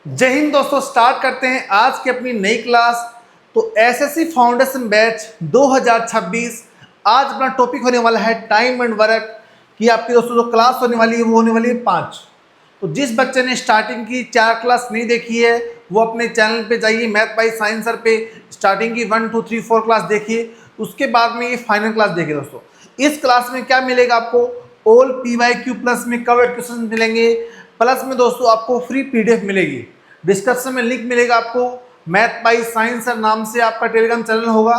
जय हिंद दोस्तों। स्टार्ट करते हैं आज की अपनी नई क्लास। तो एसएससी फाउंडेशन बैच 2026 आज अपना टॉपिक होने वाला है टाइम एंड वर्क की। आपकी दोस्तों जो क्लास होने वाली है वो होने वाली है 5। तो जिस बच्चे ने स्टार्टिंग की 4 क्लास नहीं देखी है वो अपने चैनल पे जाइए, मैथ बाय साइंस सर पे स्टार्टिंग की 1 2 3 4 क्लास देखिए, उसके बाद में ये फाइनल क्लास देखिए। दोस्तों इस क्लास में क्या मिलेगा आपको, ऑल PYQ प्लस में कवर्ड क्वेश्चन मिलेंगे, प्लस में दोस्तों आपको फ्री PDF मिलेगी। डिस्क्रिप्शन में लिंक मिलेगा आपको, मैथ बाय साइंस सर नाम से आपका टेलीग्राम चैनल होगा,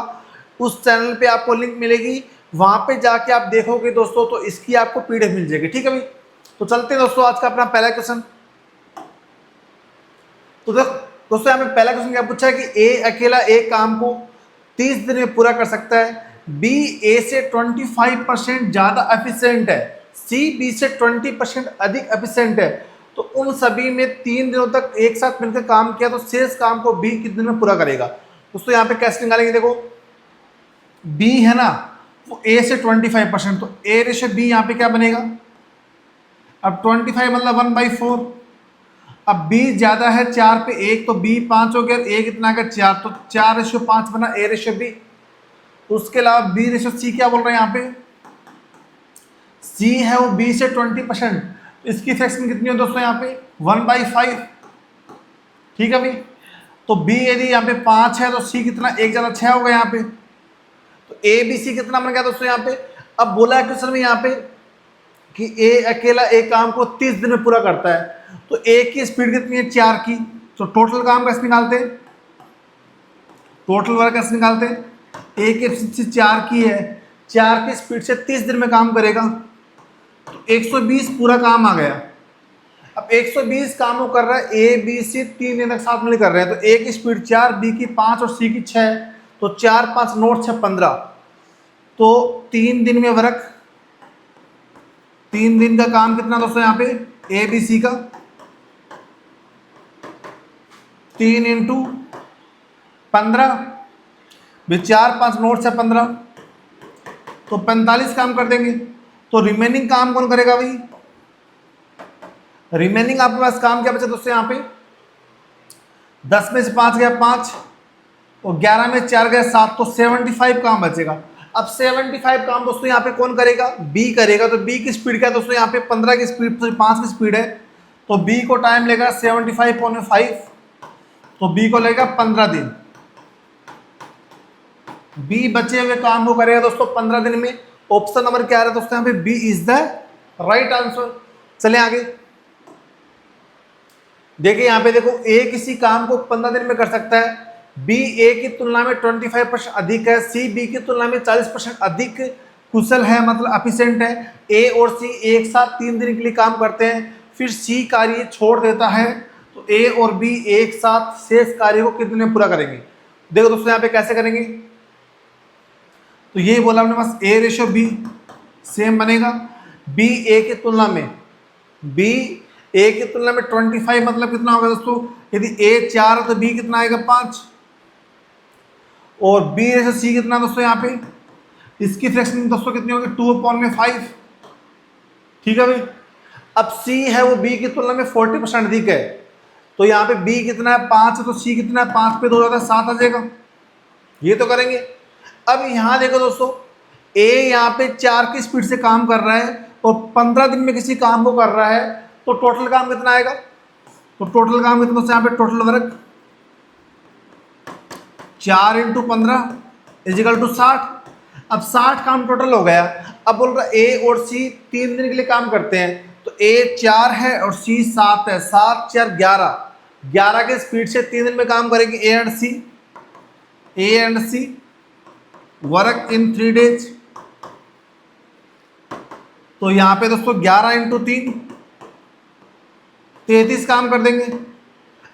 उस चैनल पे आपको लिंक मिलेगी, वहां पे जाके आप देखोगे दोस्तों तो इसकी आपको PDF मिल जाएगी। ठीक है भाई, तो चलते हैं दोस्तों आज का अपना पहला क्वेश्चन। तो दोस्तों यहाँ पे पहला क्वेश्चन क्या पूछा है कि ए अकेला एक काम को 30 दिन में पूरा कर सकता है, बी ए से 25% ज्यादा एफिशिएंट है, सी बी से 20% अधिक एफिशिएंट है। तो उन सभी में 3 दिनों तक एक साथ मिलकर काम किया तो शेष काम को बी कितने दिन में पूरा करेगा। दोस्तों यहाँ पे कैसे निकालेंगे, देखो बी है ना वो ए से 25%, तो ए रेशो बी यहाँ पे क्या बनेगा, अब 25 मतलब 1/4। अब b ज्यादा है 4 पे 1 तो b 5 हो गया, a कितना का 4, तो 4:5 बना a रेशो b। उसके अलावा b रेशो c क्या बोल रहे हैं यहाँ पे, c है वो b से 20%, तो इसकी फ्रैक्शन कितनी है दोस्तों यहाँ पे 1/5। ठीक है भाई, तो b यदि यहाँ पे 5 है तो c कितना 1 + 6 होगा यहाँ पे, तो a b c कितना बन गया दोस्तों यहाँ पे। अब बोला है क्वेश्चन में यहाँ पे कि a अकेला एक काम को 30 दिन में पूरा करता है, तो ए की स्पीड कितनी है 4 की, तो टोटल काम कैसे निकालते हैं, टोटल वर्क कैसे निकालते हैं, ए की स्पीड 4 की है, 4 की स्पीड से 30 दिन में काम करेगा तो 120 पूरा काम आ गया। अब 120 काम वो कर रहा है, ए बी सी 3 दिन तक साथ में कर रहे हैं, तो ए की स्पीड 4, बी की 5 और सी की 6, तो 4 5 नोट 6 15, तो 3 दिन में वर्क, 3 दिन का काम कितना दोस्तों यहाँ पे ए बी सी का 3 × 15, 4 5 नोट से 15, तो 45 काम कर देंगे। तो रिमेनिंग काम कौन करेगा भाई, रिमेनिंग आपके पास काम क्या बचा दोस्तों यहाँ पे, 10 में से 5 गया 5 और 11 में 4 गया 7, तो 75 काम बचेगा। अब 75 काम दोस्तों यहाँ पे कौन करेगा, बी करेगा। तो बी की स्पीड क्या है दोस्तों यहाँ पे 15 की स्पीड, 5 की स्पीड है, तो बी को टाइम लेगा 75/5, तो बी को लगेगा 15 दिन। बी बचे हुए काम को करेगा दोस्तों 15 दिन में। ऑप्शन नंबर क्या आ रहा है दोस्तों यहाँ पे, B is the right answer. चले आगे देखिए, यहाँ पे देखो ए किसी काम को 15 दिन में कर सकता है, बी ए की तुलना में 25% अधिक है, सी बी की तुलना में 40% अधिक कुशल है, मतलब एफिशिएंट है। ए और सी एक साथ 3 दिन के लिए काम करते हैं, फिर सी कार्य छोड़ देता है, तो ए और बी एक साथ शेष कार्य को कितने में पूरा करेंगे। देखो दोस्तों यहाँ पे कैसे करेंगे, तो ये बोला हमने बस ए रेशो बी सेम बनेगा, बी ए की तुलना में, बी ए की तुलना में 25 मतलब कितना होगा दोस्तों, यदि ए 4 है तो बी कितना आएगा 5, और बी रेशो सी कितना दोस्तों यहाँ पे, इसकी फ्रैक्शन दोस्तों कितनी होगी 2/5। ठीक है भाई, अब सी है वो बी की तुलना में 40% अधिक है, तो यहाँ पे बी कितना है 5 है, तो सी कितना है 5 पे 2 ज़्यादा 7 आ जाएगा। ये तो करेंगे। अब यहाँ देखो दोस्तों, ए यहाँ पे 4 की स्पीड से काम कर रहा है और 15 दिन में किसी काम को कर रहा है, तो टोटल काम कितना आएगा, तो टोटल काम कितना दोस्तों यहाँ पे टोटल वर्क 4 × 15 = 60। अब 60 काम टोटल हो गया। अब बोल रहा ए और सी 3 दिन के लिए काम करते हैं, तो ए 4 है और सी 7 है, 7 4 11, 11 के स्पीड से 3 दिन में काम करेंगे A and C work in 3 days. तो यहाँ पे दोस्तों 11 × 3 33 काम कर देंगे।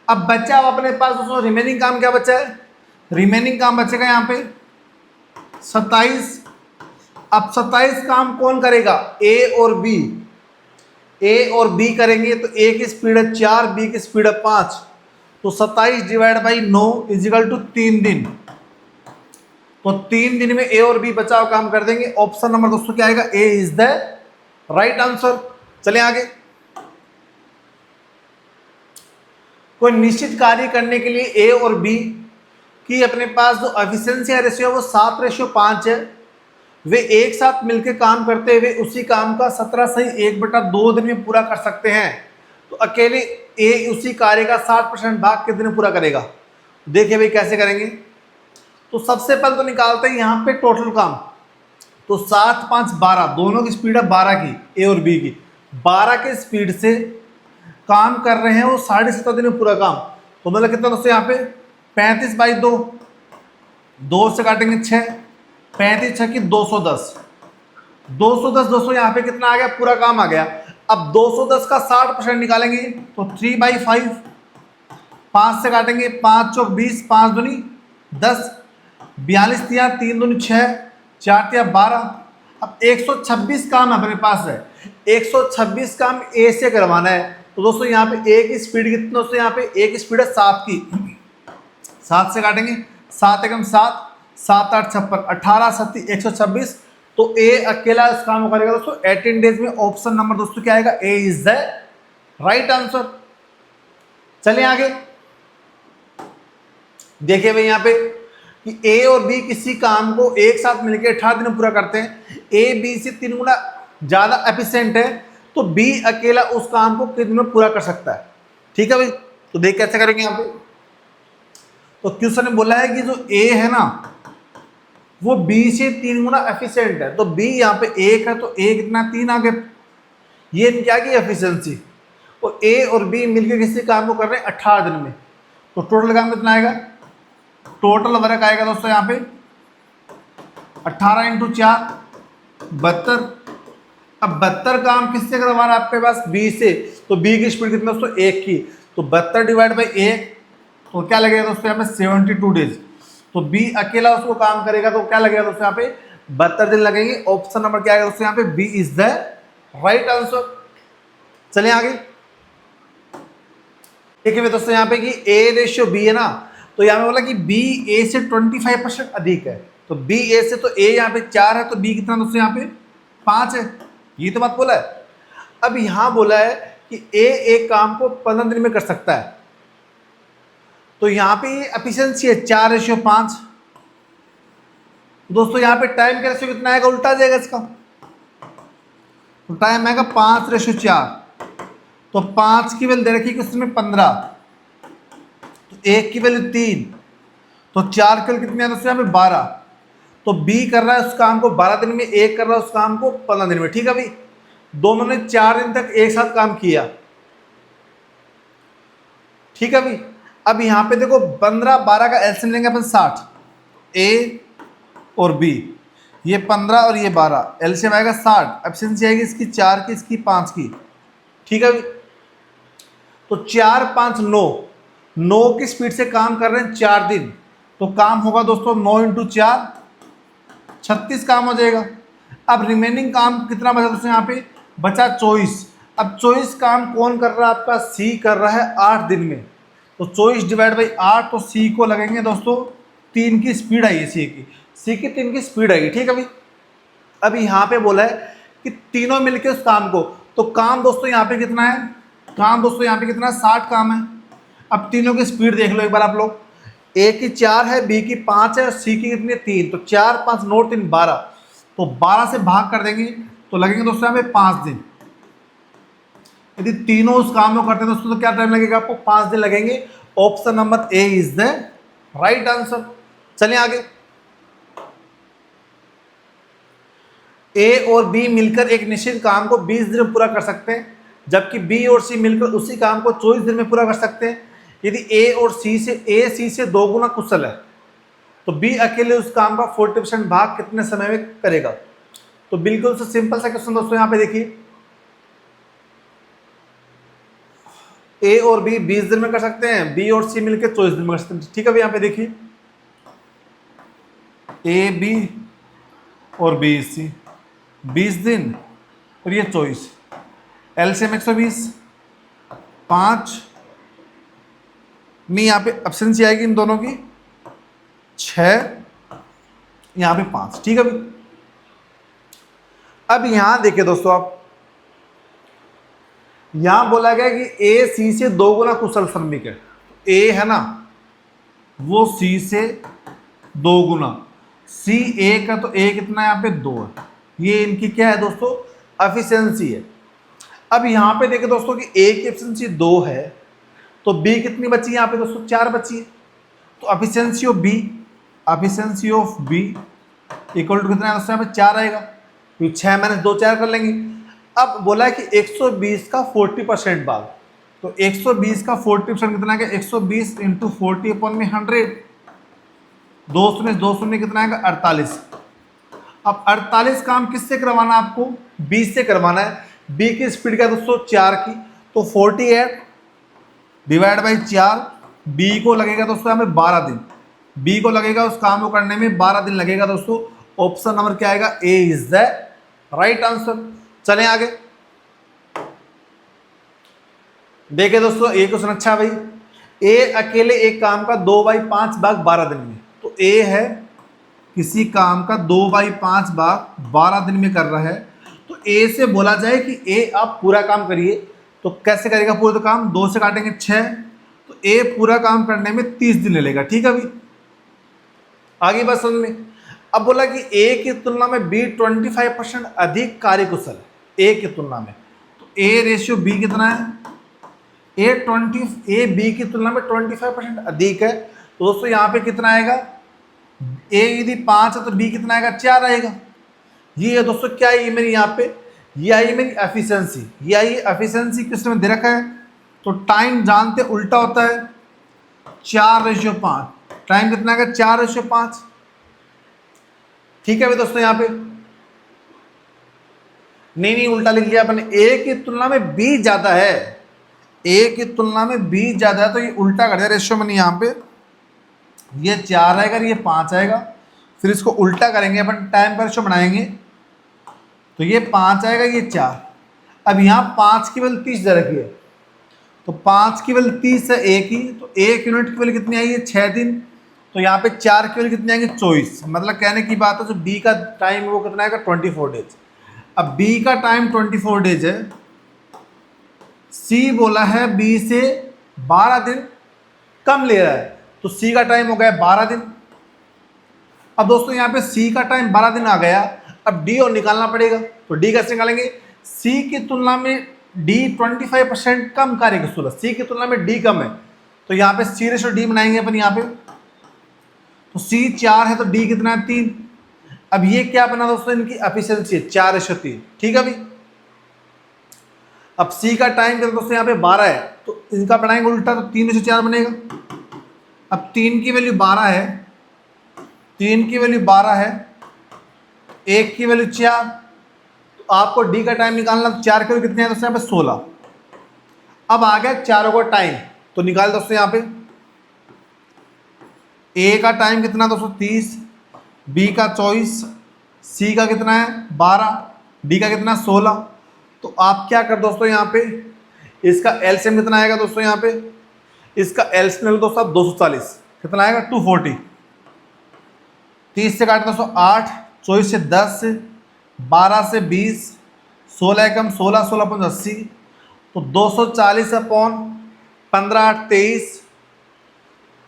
अब बच्चा अब अपने पास दोस्तों रिमेनिंग काम क्या बचा है, रिमेनिंग काम बचेगा यहाँ पे 27। अब 27 काम कौन करेगा, ए और बी, ए और बी करेंगे, तो ए की स्पीड है 4, बी की स्पीड है 5, तो 27/9 = 3 दिन, तो 3 दिन में ए और बी बचाव काम कर देंगे। ऑप्शन नंबर दोस्तों क्या आएगा, ए इज द राइट आंसर। चले आगे, कोई निश्चित कार्य करने के लिए ए और बी की अपने पास जो एफिशिएंसी या रेशियो है वो 7:5 है। वे एक साथ मिलकर काम करते हुए उसी काम का 17/1/2 दिन में पूरा कर सकते हैं। तो अकेले ए उसी कार्य का 60% भाग कितने में पूरा करेगा? देखिए भाई कैसे करेंगे। तो सबसे पहले तो निकालते हैं यहाँ पे टोटल काम। तो 7, 5, 12 दोनों की स्पीड है 12 की, ए और बी की। 12 के स्पीड से काम कर रहे हैं वो 7.5 दिन में पूरा काम। तो मतलब कितना दोस्तों यहाँ पे 35/2, 2 से काटेंगे 6, 35 6 की 210, 210 दोस्तों यहाँ पे कितना आ गया? पूरा काम आ गया। अब 210 का 60% निकालेंगे तो 3/5, 5 से काटेंगे 5 चौक 20, 5 दूनी 10, 42 तिया 3 दूनी 6, 4 तिया 12। अब 126 काम अपने पास है, 126 काम ए से करवाना है। तो दोस्तों यहाँ पे ए की स्पीड कितनी दोस्तों? यहाँ पे ए की स्पीड है 7 की, 7 से काटेंगे 7 एकम 7, 7 8 56, 18 7 126। तो ए अकेला इस काम को करेगा दोस्तों 18 डेज में। ऑप्शन नंबर दोस्तों क्या आएगा? ए इज द राइट आंसर। चलिए आगे देखिए भाई यहाँ पे कि ए और बी किसी काम को एक साथ मिलकर 18 दिन में पूरा करते हैं। ए बी से 3 गुना ज्यादा एफिशिएंट है, तो बी अकेला उस काम को कितने में पूरा कर सकता है? ठीक है भाई, तो देख कैसे करेंगे यहाँ पे। तो क्वेश्चन ने बोला है कि जो ए है ना वो बी से 3 गुना एफिशिएंट है। तो बी यहाँ पे 1 है तो ए कितना 3 आ गया। ये क्या की एफिशिएंसी। और ए और बी मिलकर किसी काम को कर रहे हैं 18 दिन में। तो टोटल काम कितना आएगा? टोटल वर्क आएगा दोस्तों यहाँ पे 18 × 4 72। अब 72 काम किससे करवा रहा है आपके पास? बी से। तो बी की स्पीड कितना दोस्तों? 1 की। तो 72 डिवाइड बाई 1 तो क्या लगेगा दोस्तों यहाँ पे? 72 डेज। तो बी अकेला उसको काम करेगा तो क्या लगेगा दोस्तों यहाँ पे? 72 दिन लगेंगे। ऑप्शन नंबर क्या आएगा दोस्तों यहाँ पे? B is the right answer. चलिए आगे देखिए दोस्तों यहाँ पे कि ए रेशियो बी है ना, तो यहाँ पे बोला कि बी ए से 25% अधिक है। तो बी ए से, तो ए यहाँ पे 4 है तो बी कितना दोस्तों यहाँ पे 5 है। ये तो बात बोला है। अब यहाँ बोला है कि ए एक काम को 15 दिन में कर सकता है। तो यहाँ पे ये एफिशिएंसी है 4:5। दोस्तों यहाँ पे टाइम का रेशियो कितना आएगा? उल्टा जाएगा इसका। तो टाइम आएगा 5:4। तो 5 की वैल्यू दे रखी है उसमें 15, तो 1 की वैल्यू 3, तो 4 की वैल्यू कितनी है दोस्तों यहाँ पे 12। तो बी कर रहा है उस काम को 12 दिन में, ए कर रहा है उस काम को 15 दिन में। ठीक है भाई, दोनों ने 4 दिन तक एक साथ काम किया। ठीक है भाई, अब यहाँ पे देखो 15 12 का एलसीएम लेंगे अपन 60, ए और बी, ये 15 और ये 12, एलसीएम आएगा 60। एफिशिएंसी आएगी इसकी 4 की, इसकी 5 की। ठीक है भाई, तो 4 5 9, 9 की स्पीड से काम कर रहे हैं 4 दिन। तो काम होगा दोस्तों 9 × 4 36 काम हो जाएगा। अब रिमेनिंग काम कितना बचा दोस्तों? यहाँ पे बचा 24। अब 24 काम कौन कर रहा है आपका? सी कर रहा है 8 दिन में। तो 24 डिवाइड बाई 8, तो सी को लगेंगे दोस्तों 3 की स्पीड आई है, सी की 3 की स्पीड आई। ठीक है भाई, अब यहाँ पे बोला है कि तीनों मिलके उस काम को, तो काम दोस्तों यहाँ पे कितना है? काम दोस्तों यहाँ पे कितना है? 60 काम है। अब तीनों की स्पीड देख लो एक बार आप लोग। ए की 4 है, बी की 5 है और सी की कितनी है? 3। तो 4 5 9 3 12, तो 12 से भाग कर देंगे तो लगेंगे दोस्तों यहाँ पे 5 दिन। यदि तीनों उस काम को करते हैं दोस्तों तो क्या टाइम लगेगा आपको? 5 दिन लगेंगे। Option number A is the right answer. चलिए आगे, ए और बी मिलकर एक निश्चित काम को 20 दिन में पूरा कर सकते हैं, जबकि बी और सी मिलकर उसी काम को 24 दिन में पूरा कर सकते हैं। यदि ए और सी से 2 गुना कुशल है तो बी अकेले उस काम का 40% भाग कितने समय में करेगा? तो बिल्कुल से सिंपल सा क्वेश्चन दोस्तों यहाँ पे देखिए, ए और बी 20 दिन में कर सकते हैं, बी और सी मिलकर 24 दिन में कर सकते हैं। ठीक है भाई, यहाँ पे देखिए ए बी और बी सी 20 दिन और ये 24, एलसीएम 120, 5 में यहाँ पे एब्सेंसी आएगी इन दोनों की 6, यहाँ पे 5। ठीक है भाई, अब यहां देखिए दोस्तों, आप यहां बोला गया कि ए सी से 2 गुना कुशल श्रमिक है। ए है ना वो सी से 2 गुना, सी ए का तो ए कितना है यहाँ पे 2 है। ये इनकी क्या है दोस्तों, एफिशिएंसी है। अब यहाँ पे देखें दोस्तों कि ए की एफिशिएंसी 2 है तो बी कितनी बची है यहाँ पे दोस्तों, 4 बची है। तो efficiency of B, efficiency of B equal to कितना है दोस्तों, यहाँ पे 4 आएगा। तो 6 माइनस 2 4 कर लेंगे। अब बोला है कि 120 का 40% भाग, तो 120 का 40% कितना है, 120 इंटू 40 अपॉन में 100, 2 में कितना आएगा 48। अब 48 काम किससे करवाना है आपको, 20 से करवाना है। बी की स्पीड क्या है दोस्तों 4 की, तो 48 डिवाइड बाई 4, बी को लगेगा दोस्तों यहाँ पे 12 दिन, बी को लगेगा उस काम को करने में 12 दिन लगेगा दोस्तों। ऑप्शन नंबर क्या आएगा, ए इज द राइट आंसर। चलें आगे देखे दोस्तों, ए क्वेश्चन अच्छा भाई। ए अकेले एक काम का 2/5 भाग 12 दिन में, तो ए है किसी काम का 2/5 भाग 12 दिन में कर रहा है, तो ए से बोला जाए कि ए आप पूरा काम करिए, तो कैसे करेगा पूरा काम, 2 से काटेंगे 6, तो ए पूरा काम करने में 30 दिन ले लेगा। ठीक है अभी आगे बात समझ में। अब बोला कि ए की तुलना में बी 25% अधिक कार्यकुशल है, ए की तुलना में, तो ए रेशियो बी कितना है, ए बी की तुलना में 25% अधिक है। तो दोस्तों यहाँ पे कितना आएगा, ए यदि 5 है तो बी कितना आएगा, 4 आएगा। ये है दोस्तों क्या है, ये मेरी यहाँ पे ये आई मेरी एफिशिएंसी, ये आई एफिशिएंसी किसमें दे रखा है, तो टाइम जानते उल्टा होता है, 4:5, टाइम कितना आएगा 4:5। ठीक है भाई दोस्तों, यहाँ पे नहीं उल्टा लिख लिया अपन, ए की तुलना में बी ज्यादा है, ए की तुलना में बी ज्यादा है, तो ये उल्टा कर दिया रेशियो में, यहाँ पे ये 4 आएगा ये 5 आएगा, फिर इसको उल्टा करेंगे अपन, टाइम का रेशियो बनाएंगे, तो ये 5 आएगा ये 4। अब यहाँ 5 की वैल्यू 30 दे रखी है, तो 5 की वैल्यू 30 है ए की, तो 1 यूनिट की वैल्यू कितनी आई है 6 दिन, तो यहाँ पे 4 की वैल्यू कितनी आएगी 24। मतलब कहने की बात है जो बी का टाइम है वो कितना आएगा 24 डेज। अब बी का टाइम 24 डेज है, सी बोला है बी से 12 दिन कम ले रहा है, तो सी का टाइम हो गया 12 दिन। अब दोस्तों यहाँ पे सी का टाइम 12 दिन आ गया, अब डी और निकालना पड़ेगा, तो डी कैसे निकालेंगे, सी की तुलना में डी 25% कम कार्यकुशल है, सी की तुलना में डी कम है, तो यहाँ पे सी रेशो डी बनाएंगे अपन यहाँ पे, तो सी 4 है तो डी कितना है 3। अब ये क्या बना दोस्तों, इनकी एफिशिएंसी 4:3। ठीक है भाई, अब सी का टाइम दोस्तों यहाँ पे 12 है, तो इनका बनाएंगे उल्टा, तो 3:4 बनेगा। अब 3 की वैल्यू 12 है, 3 की वैल्यू 12 है, 1 की वैल्यू 4, तो आपको डी का टाइम निकालना, 4 के कितने हैं दोस्तों यहाँ पे 16। अब आ गया चारों का टाइम, तो निकाल दोस्तों यहाँ पे, ए का टाइम कितना दोस्तों 30, बी का 24, सी का कितना है 12, डी का कितना 16। तो आप क्या कर दोस्तों यहाँ पे, इसका एलसीएम कितना आएगा दोस्तों यहाँ पे, इसका एलसीएम दोस्तों 240 कितना आएगा 240। 30 से काटे दोस्तों 8, 24 से 10, 12 से 20, 16 एकम 16, 16×5 80, तो 240 अपॉन 15 8 23,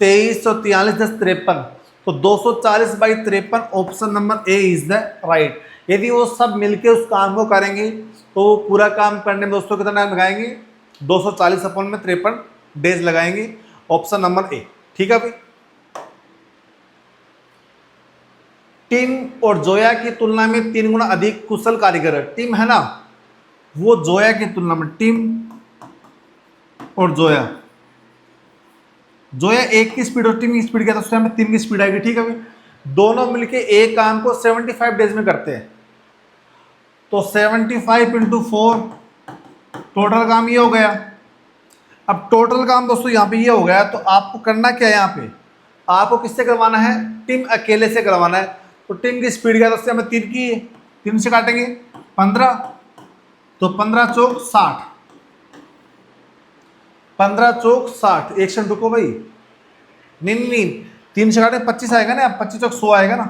23 और 43 10 53, तो 240/53 option number A is the right. यदि वो सब मिलके उस काम को करेंगे तो वो पूरा काम करने में दोस्तों कितना टाइम लगाएंगे, 240/53 डेज लगाएंगे, ऑप्शन नंबर ए। ठीक है भाई, टिम और जोया की तुलना में 3 गुना अधिक कुशल कारीगर है। टिम है ना वो जोया की तुलना में, टिम और जोया, जोया 1 की स्पीड और टिम की स्पीड क्या है दोस्तों, 3 की स्पीड आएगी। ठीक है भाई, दोनों मिलके एक काम को 75 डेज में करते हैं, तो 75 × 4 टोटल काम ये हो गया। अब टोटल काम दोस्तों यहाँ पे ये हो गया, तो आपको करना क्या है, यहाँ पे आपको किससे करवाना है, टिम अकेले से करवाना है। तो टिम की स्पीड क्या दोस्तों हमें 3 की है, 3 से काटेंगे 15, तो 15 चौक 60, 15 चौक 60। एक सेकंड रुको भाई, नहीं 3 से काटे 25 आएगा ना, 25 चौक 100 आएगा ना,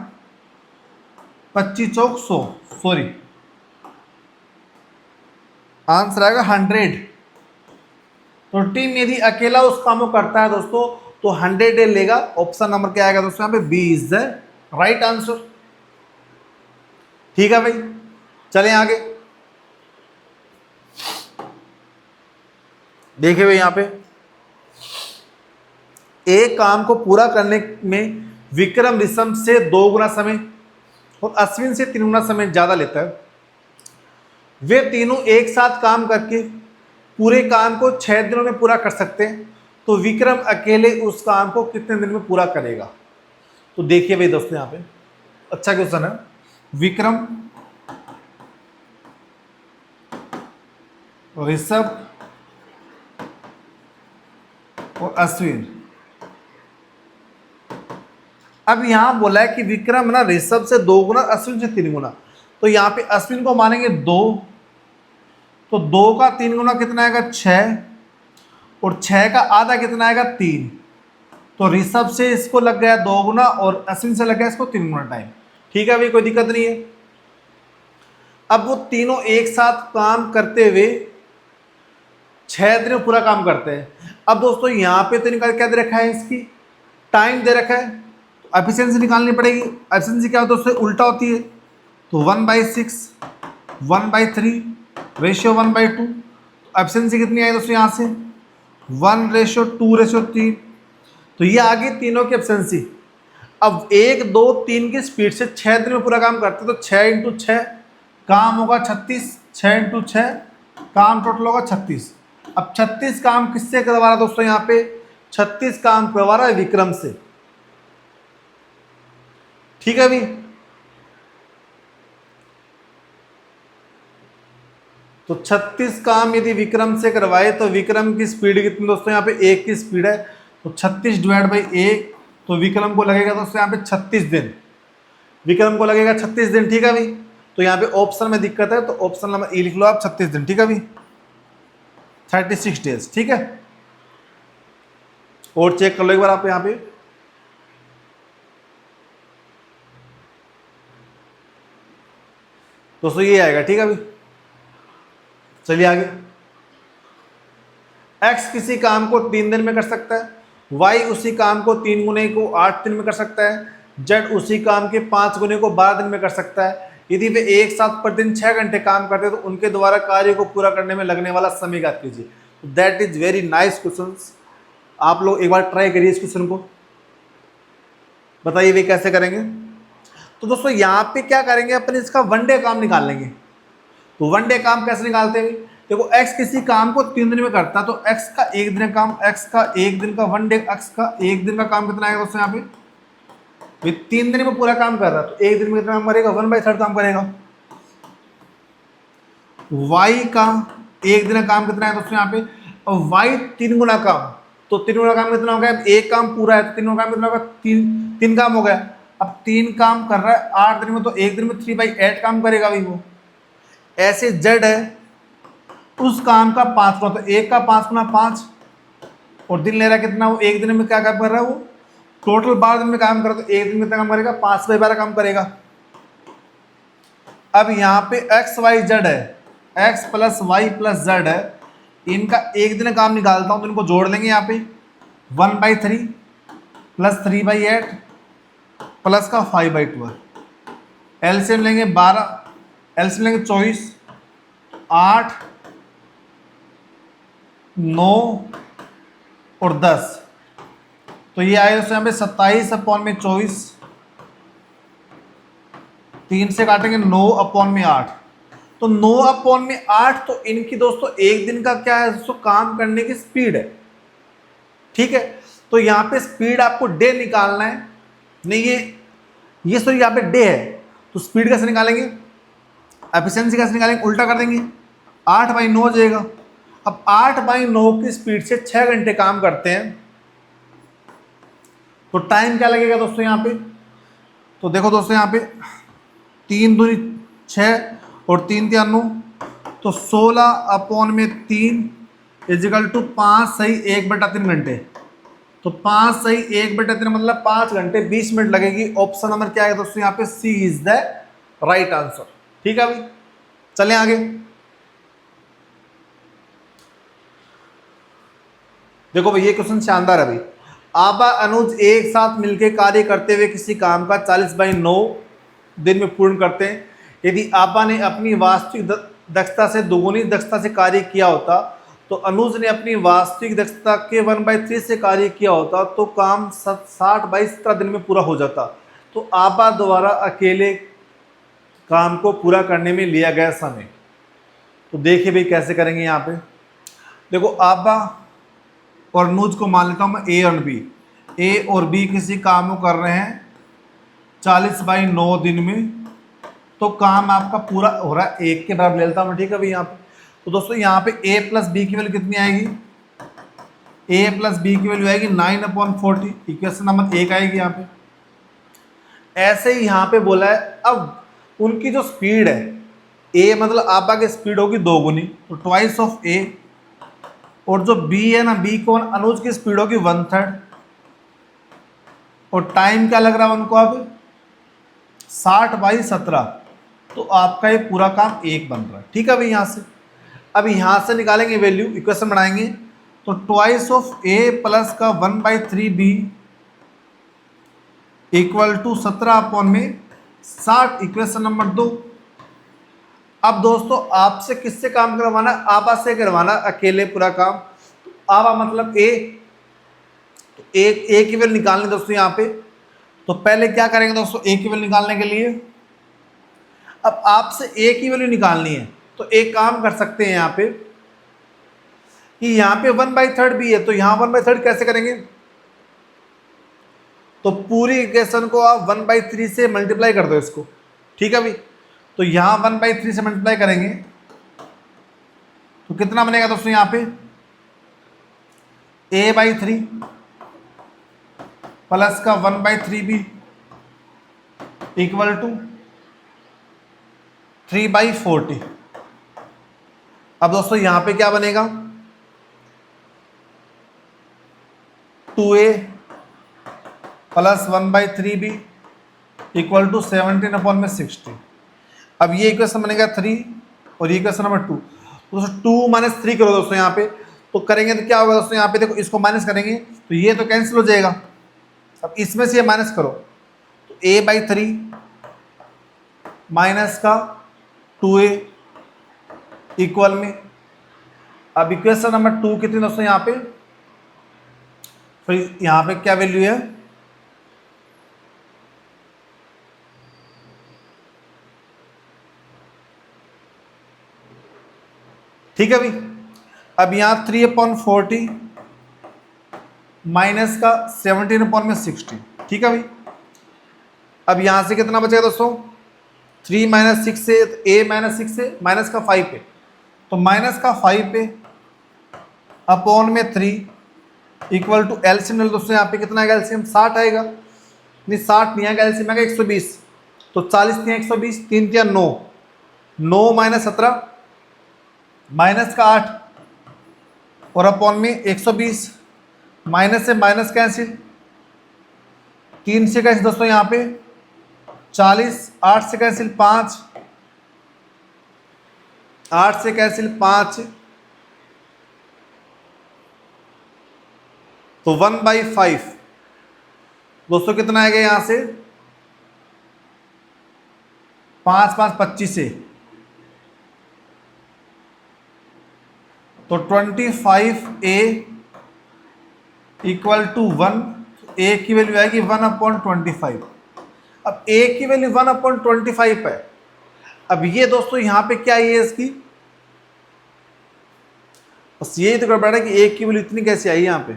25 चौक 100, सॉरी आंसर आएगा 100। तो टीम यदि अकेला उस काम को करता है दोस्तों तो 100 डे लेगा। ऑप्शन नंबर क्या आएगा दोस्तों यहाँ पे, B is the right answer. ठीक है भाई, चलें आगे। देखिए भाई यहाँ पे एक काम को पूरा करने में विक्रम ऋषभ से 2 गुना समय और अश्विन से 3 गुना समय ज्यादा लेता है। वे तीनों एक साथ काम करके पूरे काम को 6 दिनों में पूरा कर सकते हैं, तो विक्रम अकेले उस काम को कितने दिन में पूरा करेगा। तो देखिए भाई दोस्तों यहाँ पे अच्छा क्वेश्चन है। विक्रम, ऋषभ और अश्विन। अब यहां बोला है कि विक्रम ना ऋषभ से 2 गुना, अश्विन से 3 गुना। तो यहां पे अश्विन को मानेंगे 2, तो 2 का 3 गुना कितना आएगा 6, और 6 का आधा कितना आएगा 3। तो ऋषभ से इसको लग गया 2 गुना और अश्विन से लग गया इसको 3 गुना टाइम। ठीक है भाई, कोई दिक्कत नहीं है। अब वो तीनों एक साथ काम करते हुए 6 दिन में पूरा काम करते हैं। अब दोस्तों यहाँ पे तो निकाल क्या दे रखा है, इसकी टाइम दे रखा है, तो एफिशिएंसी निकालनी पड़ेगी। एफिशिएंसी क्या होता है दोस्तों, उल्टा होती है। तो 1/6, 1/3, रेशियो 1/2। एफिशिएंसी कितनी आई दोस्तों यहाँ से 1:2:3। तो ये आ गई तीनों की एफिशिएंसी। अब 1, 2, 3 की स्पीड से 6 दिन में पूरा काम करते हैं, तो 6 × 6 काम होगा 36, 6 × 6 काम टोटल होगा 36। अब 36 काम किससे करवा रहा दोस्तों, यहाँ पे 36 काम करवा रहा है विक्रम से। ठीक है भाई, तो 36 काम यदि विक्रम से करवाए तो विक्रम की स्पीड कितनी दोस्तों, यहाँ पे 1 की स्पीड है, तो 36/1, तो विक्रम को लगेगा दोस्तों यहाँ पे 36 दिन। विक्रम को लगेगा 36 दिन। ठीक है भाई, तो यहाँ पे ऑप्शन में दिक्कत है, तो ऑप्शन नंबर ई लिख लो आप, 36 दिन। ठीक है भाई, 36 डेज। ठीक है, और चेक कर लो एक बार आप यहाँ पे। दोस्तों ये आएगा। ठीक है भाई, चलिए आगे। एक्स किसी काम को 3 दिन में कर सकता है, वाई उसी काम को 3 गुने को 8 दिन में कर सकता है, जेड उसी काम के 5 गुने को 12 दिन में कर सकता है। यदि वे एक साथ प्रतिदिन 6 घंटे काम करते हैं तो उनके द्वारा कार्य को पूरा करने में लगने वाला समय ज्ञात कीजिए। That is very nice question. आप लोग एक बार ट्राई करिए इस क्वेश्चन को, बताइए वे कैसे करेंगे। तो दोस्तों यहाँ पे क्या करेंगे, अपन इसका 1 डे काम निकाल लेंगे। तो 1 डे काम कैसे निकालते हैं, देखो x किसी काम को 3 दिन में करता है, तो x का 1 दिन का काम, x का 1 दिन का 1 डे, x का 1 दिन का काम कितना आएगा दोस्तों, यहाँ पे 3 दिन में पूरा काम कर रहा है, तो 1 दिन में कितना काम करेगा, 1/3 काम करेगा। y का 1 दिन का काम कितना है दोस्तों यहाँ पे, और y 3 गुना काम, तो 3 गुना काम कितना हो गया, एक काम पूरा है तो 3 गुना काम कितना होगा, 3 काम हो गया। अब 3 काम कर रहा है 8 दिन में, तो 1 दिन में 3/8 काम करेगा भाई वो। ऐसे z है उस काम का 5 गुना, तो 1 का 5 गुना 5, और दिन ले रहा है कितना, वो 1 दिन में क्या काम कर रहा है, वो टोटल 12 दिन में काम कर रहा है, तो 1 दिन में कितना काम करेगा, 5/12 काम करेगा। अब यहाँ पे x y z है, x + y + z है, इनका 1 दिन काम निकालता हूँ, तो इनको जोड़ लेंगे यहाँ पे 1/3 + 3/8 प्लस का 5/12, एलसीएम लेंगे 12, एलसीएम लेंगे 24, 8, 9 और 10, तो ये आए दोस्तों यहाँ पे 27/24, 3 से काटेंगे 9/8, तो 9/8, तो इनकी दोस्तों 1 दिन का क्या है दोस्तों, काम करने की स्पीड है। ठीक है, तो यहाँ पे स्पीड आपको डे निकालना है, नहीं ये सॉरी यहाँ पे डे है, तो स्पीड कैसे निकालेंगे, एफिशिएंसी कैसे निकालेंगे, उल्टा कर देंगे, 8/9 हो जाएगा। अब 8/9 की स्पीड से 6 घंटे काम करते हैं, तो टाइम क्या लगेगा दोस्तों यहाँ पे, तो देखो दोस्तों यहाँ पे 3 दूनी 6 और 3 × 9, तो 16/3 = 5 सही 1/3 घंटे, तो 5 सही 1/3 मतलब 5 घंटे 20 मिनट लगेगी। ऑप्शन नंबर क्या है दोस्तों यहाँ पे, सी इज द राइट आंसर। ठीक है भाई, चलें आगे। देखो भाई ये क्वेश्चन शानदार है भाई। आबा अनुज एक साथ मिलकर कार्य करते हुए किसी काम का 40/9 दिन में पूर्ण करते हैं। यदि आबा ने अपनी वास्तविक दक्षता से दोगुनी दक्षता से कार्य किया होता तो अनुज ने अपनी वास्तविक दक्षता के 1/3 से कार्य किया होता तो काम 60/17 दिन में पूरा हो जाता। तो आबा द्वारा अकेले काम को पूरा करने में लिया गया समय। तो देखिए भाई कैसे करेंगे यहाँ पे। देखो आबा और अनुज को मान लेता हूँ मैं ए और बी। ए और बी किसी काम को कर रहे हैं 40/9 दिन में, तो काम आपका पूरा हो रहा है 1 के बराबर ले लेता हूँ मैं, ठीक है भाई यहाँ पे। तो दोस्तों यहाँ पे a प्लस बी की वैल्यू कितनी आएगी, a प्लस बी की वैल्यू आएगी 9/40, इक्वेशन नंबर 1 आएगी यहाँ पे। ऐसे ही यहाँ पे बोला है अब उनकी जो स्पीड है, a मतलब आबा की स्पीड होगी 2 गुनी, तो ट्वाइस ऑफ a, और जो b है ना, b को अनुज की स्पीड होगी 1/3, और टाइम क्या लग रहा है उनको अब 60/17, तो आपका ये पूरा काम 1 बन रहा है, ठीक है भाई। यहाँ से अब यहाँ से निकालेंगे वैल्यू, इक्वेशन बनाएंगे, तो ट्वाइस ऑफ a प्लस का 1/3b equal to 17/60, equation number 2। अब दोस्तों आपसे किससे काम करवाना, आबा से करवाना अकेले पूरा काम। आबा मतलब a, तो a की वैल्यू निकालनी दोस्तों यहाँ पे। तो पहले क्या करेंगे दोस्तों, a की वैल्यू निकालने के लिए, अब आपसे a की वैल्यू निकालनी है तो एक काम कर सकते हैं यहाँ पे कि यहाँ पे 1/3 भी है, तो यहाँ 1/3 कैसे करेंगे, तो पूरी इक्वेशन को आप 1/3 से मल्टीप्लाई कर दो इसको, ठीक है भाई। तो यहाँ 1/3 से मल्टीप्लाई करेंगे तो कितना बनेगा दोस्तों यहाँ पे, a/3 प्लस का 1/3b इक्वल टू 3/40। अब दोस्तों यहां पे क्या बनेगा, 2a plus 1/3b equal to 17/60। अब ये इक्वेशन बनेगा 3 और ये इक्वेशन नंबर 2। दोस्तों 2 - 3 करो दोस्तों यहाँ पे, तो करेंगे तो क्या होगा दोस्तों, यहाँ पे देखो इसको माइनस करेंगे तो ये तो कैंसिल हो जाएगा। अब इसमें से ये माइनस करो तो a/3 माइनस का 2a इक्वल में, अब इक्वेशन नंबर 2 कितनी दोस्तों यहाँ पे, फिर यहाँ पे क्या वैल्यू है, ठीक है भाई। अब यहाँ 3/40 माइनस का 17/60, ठीक है भाई। अब यहाँ से कितना बचेगा दोस्तों, 3 - 6 से a - 6 से माइनस का 5 पे, तो माइनस का 5 पे अपॉन में 3 इक्वल टू एलसीएम दोस्तों यहाँ पे कितना आएगा, एलसीएम 60 आएगा, नहीं 60 नहीं आएगा, एलसीएम आएगा 120, तो 40 × 120, 3 × 9, 9 - 17 माइनस का 8 और अपॉन में 120, माइनस से माइनस कैंसिल, 3 से कैंसिल दोस्तों यहाँ पे 40, 8 से कैंसिल 5, 8 से कैंसिल 5, तो 1/5 दोस्तों कितना आएगा यहां से, 5 × 5 = 25 है, तो 25a इक्वल टू 1, a की वैल्यू आएगी 1/25। अब a की वैल्यू 1/25 है। अब ये दोस्तों यहां पे क्या है इसकी, बस यही तो गड़बड़ है कि a की वैल्यू इतनी कैसे आई यहां पे,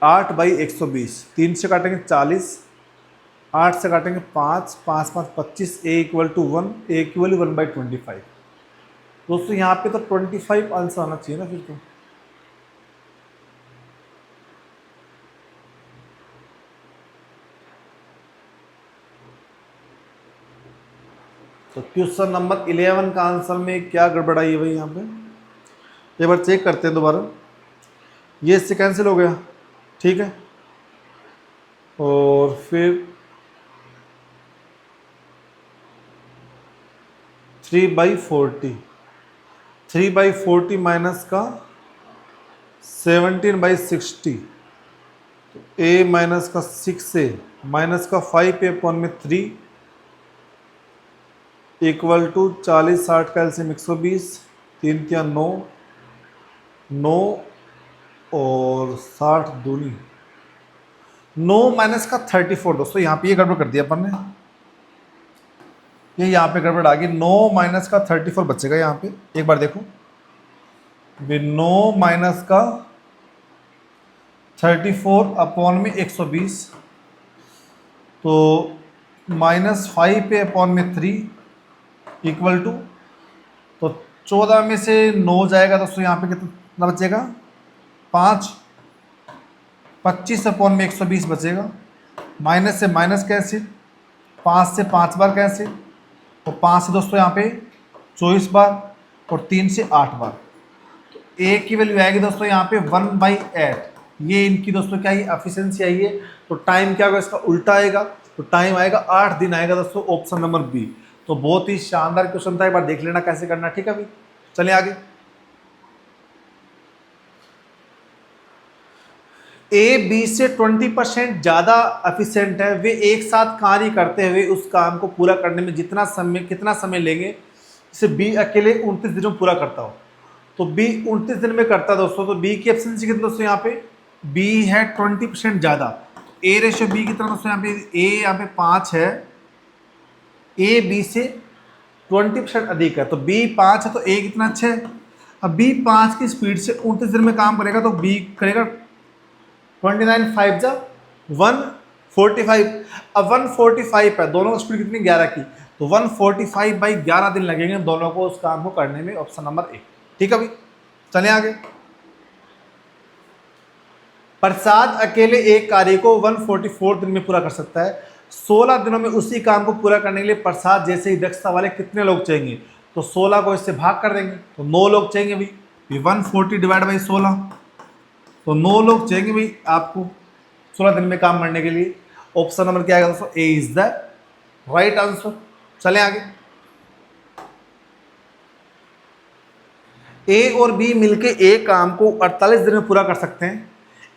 8/120, 3 से काटेंगे 40, 8 से काटेंगे 5, 5 × 5 = 25, a इक्वल टू 1, a की वैल्यू 1/25। दोस्तों यहाँ पे तो 25 आंसर आना चाहिए ना फिर तो क्वेश्चन नंबर 11 का आंसर में क्या गड़बड़ाई है भाई यहाँ पे, एक बार चेक करते हैं दोबारा। ये इससे कैंसिल हो गया, ठीक है, और फिर 3/40 3/40 माइनस का 17/60, तो a माइनस का 6a माइनस का 5a/3 इक्वल टू 40 60 का एलसीएम 120, 3 क्या 9 9 और 60 दूनी 9 माइनस का 34। दोस्तों यहाँ पे ये गड़बड़ कर दिया अपन ने, ये यहाँ पे गड़बड़ आ गई। 9 माइनस का 34 बचेगा यहाँ पे, एक बार देखो 9 माइनस का 34 अपॉन में 120, तो -5a/3 इक्वल टू, तो 14 में से 9 जाएगा दोस्तों यहाँ पे कितना बचेगा 5, 25 अपॉन में 120 बचेगा, माइनस से माइनस कैंसिल, 5 से 5 बार कैंसिल, तो 5 से दोस्तों यहाँ पे 24 बार और 3 से 8 बार, तो ए की वैल्यू आएगी दोस्तों यहाँ पे 1/8। ये इनकी दोस्तों क्या है एफिशिएंसी आई है। तो टाइम क्या होगा इसका उल्टा आएगा, तो टाइम आएगा 8 दिन आएगा दोस्तों, ऑप्शन नंबर बी। तो बहुत ही शानदार क्वेश्चन था, एक बार देख लेना कैसे करना, ठीक है भाई। चलिए आगे, ए बी से 20% ज़्यादा एफिशिएंट है, वे एक साथ कार्य करते हुए उस काम को पूरा करने में कितना समय लेंगे, जैसे बी अकेले 29 दिन में पूरा करता हो, तो बी 29 दिन में करता है दोस्तों, तो बी की एफिशिएंसी कितनी दोस्तों यहाँ पे, बी है 20% ज़्यादा, ए रेशियो बी कितना दोस्तों यहाँ पे, ए यहाँ पे 5 है, ए बी से 20% अधिक है, तो बी 5 है तो ए कितना अच्छा है। अब बी 5 की स्पीड से 29 दिन में काम करेगा, तो बी करेगा 29 5 जा 145। अब 145 है, दोनों की स्पीड कितनी 11 की, तो 145/11 दिन लगेंगे दोनों को उस काम को करने में, ऑप्शन नंबर ए, ठीक है भाई। चले आगे, प्रसाद अकेले एक कार्य को 144 दिन में पूरा कर सकता है, 16 दिनों में उसी काम को पूरा करने के लिए प्रसाद जैसे ही दक्षता वाले कितने लोग चाहिए, तो 16 को इससे भाग कर देंगे, तो 9 लोग चाहिए भाई, 140 डिवाइड बाई 16, तो 9 लोग चाहिए भाई आपको 16 दिन में काम करने के लिए। ऑप्शन नंबर क्या आएगा दोस्तों, ए इज द राइट आंसर। चले आगे, ए और बी मिलके एक काम को 48 दिन में पूरा कर सकते हैं।